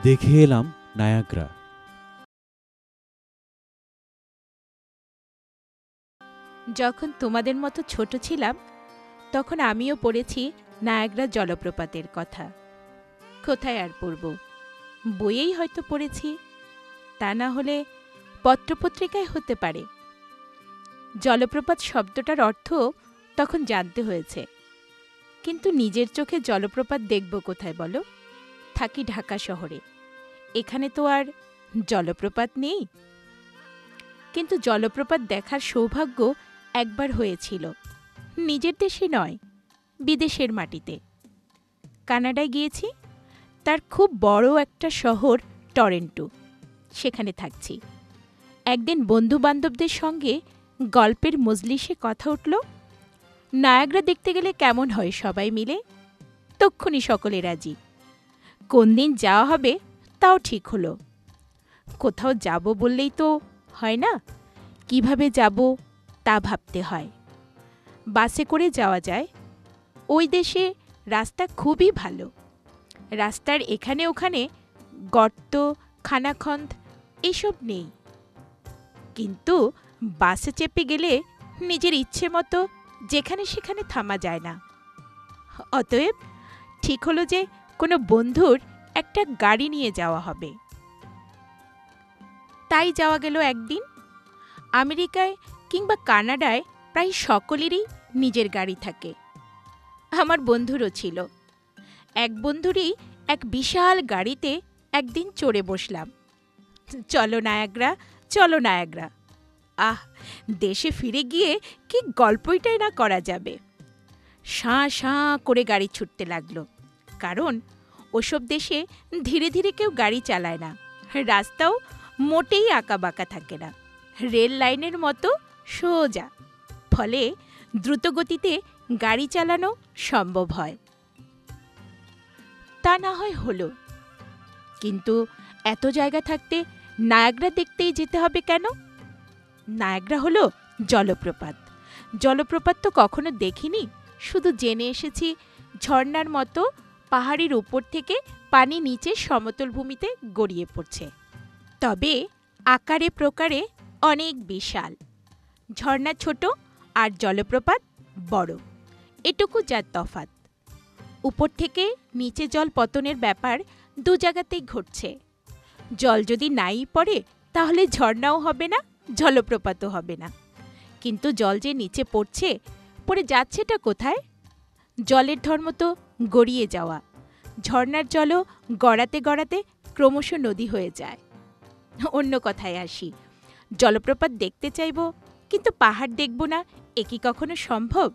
দেখে এলাম নায়াগ্রা। যখন তোমাদের মতো ছোট ছিলাম তখন আমিও পড়েছি নায়াগ্রা জলপ্রপাতের কথা। কোথায় আর পড়ব, বইয়েই হয়তো পড়েছি, তা না হলে পত্রপত্রিকায় হতে পারে। জলপ্রপাত শব্দটার অর্থ তখন জানতে হয়েছে, কিন্তু নিজের চোখে জলপ্রপাত দেখব কোথায় বলো? থাকি ঢাকা শহরে, এখানে তো আর জলপ্রপাত নেই। কিন্তু জলপ্রপাত দেখার সৌভাগ্য একবার হয়েছিল, নিজের দেশে নয়, বিদেশের মাটিতে। কানাডায় গিয়েছি, তার খুব বড় একটা শহর টরেন্টো, সেখানে থাকছি। একদিন বন্ধুবান্ধবদের সঙ্গে গল্পের মজলিসে কথা উঠল, নায়াগ্রা দেখতে গেলে কেমন হয় সবাই মিলে। তক্ষুনি সকলে রাজি। কোন দিন যাওয়া হবে তাও ঠিক হলো। কোথাও যাব বললেই তো হয় না, কিভাবে যাব তা ভাবতে হয়। বাসে করে যাওয়া যায়, ওই দেশে রাস্তা খুবই ভালো। রাস্তার এখানে ওখানে গর্ত, খানাখন্দ এসব নেই। কিন্তু বাসে চেপে গেলে নিজের ইচ্ছে মতো যেখানে সেখানে থামা যায় না। অতএব ঠিক হলো যে কোনো বন্ধুর একটা গাড়ি নিয়ে যাওয়া হবে। তাই যাওয়া গেল একদিন। আমেরিকায় কিংবা কানাডায় প্রায় সকলেরই নিজের গাড়ি থাকে, আমার বন্ধুরও ছিল। এক বন্ধুরই এক বিশাল গাড়িতে একদিন চড়ে বসলাম। চলো নায়াগ্রা, চলো নায়াগ্রা। আহ, দেশে ফিরে গিয়ে কি গল্পইটাই না করা যাবে। শাঁ শাঁ করে গাড়ি ছুটতে লাগলো, কারণ ওসব দেশে ধীরে ধীরে কেউ গাড়ি চালায় না, রাস্তাও মোটেই আঁকাবাঁকা থাকে না, রেল লাইনের মতো সোজা। ফলে দ্রুতগতিতে গাড়ি চালানো সম্ভব হয়। তা না হয় হলো, কিন্তু এত জায়গা থাকতে নায়াগ্রা দেখতেই যেতে হবে কেন? নায়াগ্রা হলো জলপ্রপাত। জলপ্রপাত তো কখনো দেখিনি, শুধু জেনে এসেছি ঝর্ণার মতো পাহাড়ের উপর থেকে পানি নিচে সমতল ভূমিতে গড়িয়ে পড়ছে। তবে আকারে প্রকারে অনেক বিশাল। ঝর্ণা ছোট আর জলপ্রপাত বড়, এটুকু যার তফাৎ। উপর থেকে নিচে জল পতনের ব্যাপার দু জায়গাতেই ঘটছে। জল যদি নাই পড়ে তাহলে ঝর্ণাও হবে না, জলপ্রপাতও হবে না। কিন্তু জল যে নিচে পড়ছে, পড়ে যাচ্ছেটা কোথায়? জলের ধর্ম তো গড়িয়ে যাওয়া। ঝর্ণার জলও গড়াতে গড়াতে ক্রমশ নদী হয়ে যায়। অন্য কথায় আসি, জলপ্রপাত দেখতে চাইব কিন্তু পাহাড় দেখব না, এ কি কখনো সম্ভব?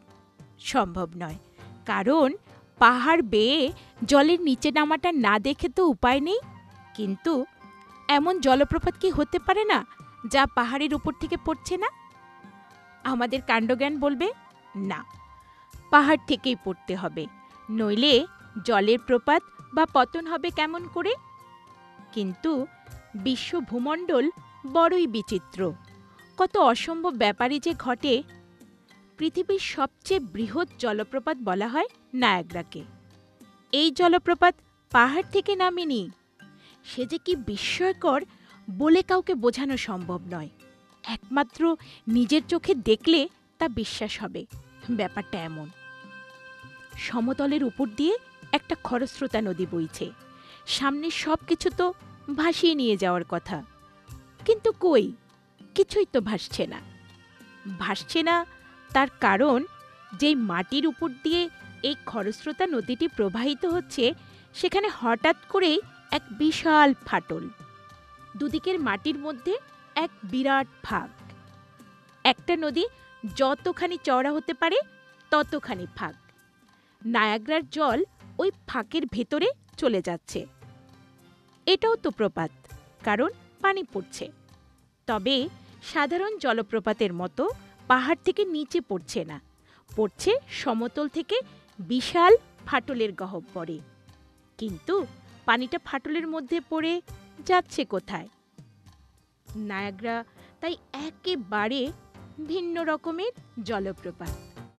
সম্ভব নয়, কারণ পাহাড় বেয়ে জলের নিচে নামাটা না দেখে তো উপায় নেই। কিন্তু এমন জলপ্রপাত কি হতে পারে না যা পাহাড়ের উপর থেকে পড়ছে না? আমাদের কাণ্ডজ্ঞান বলবে না, পাহাড় থেকেই পড়তে হবে, নইলে জলের প্রপাত বা পতন হবে কেমন করে? কিন্তু বিশ্ব ভূমণ্ডল বড়ই বিচিত্র, কত অসম্ভব ব্যাপারই যে ঘটে। পৃথিবীর সবচেয়ে বৃহৎ জলপ্রপাত বলা হয় নায়াগ্রাকে। এই জলপ্রপাত পাহাড় থেকে নামেনি। সে যে কি বিস্ময়কর বলে কাউকে বোঝানো সম্ভব নয়। একমাত্র নিজের চোখে দেখলে তা বিশ্বাস হবে। ব্যাপারটা এমন, সমতলের উপর দিয়ে একটা খরস্রোতা নদী বইছে। সামনে সব কিছু তো ভাসিয়ে নিয়ে যাওয়ার কথা, কিন্তু কই, কিছুই তো ভাসছে না। ভাসছে না তার কারণ, যেই মাটির উপর দিয়ে এই খরস্রোতা নদীটি প্রবাহিত হচ্ছে, সেখানে হঠাৎ করেই এক বিশাল ফাটল। দুদিকের মাটির মধ্যে এক বিরাট ফাঁক। একটা নদী যতখানি চওড়া হতে পারে ততখানি ফাঁক। নায়াগ্রার জল ওই ফাঁকের ভেতরে চলে যাচ্ছে। এটাও তো প্রপাত, কারণ পানি পড়ছে। তবে সাধারণ জলপ্রপাতের মতো পাহাড় থেকে নিচে পড়ছে না, পড়ছে সমতল থেকে বিশাল ফাটলের গহ্বরে। কিন্তু পানিটা ফাটলের মধ্যে পড়ে যাচ্ছে কোথায়? নায়াগ্রা তাই একেবারে ভিন্ন রকমের জলপ্রপাত।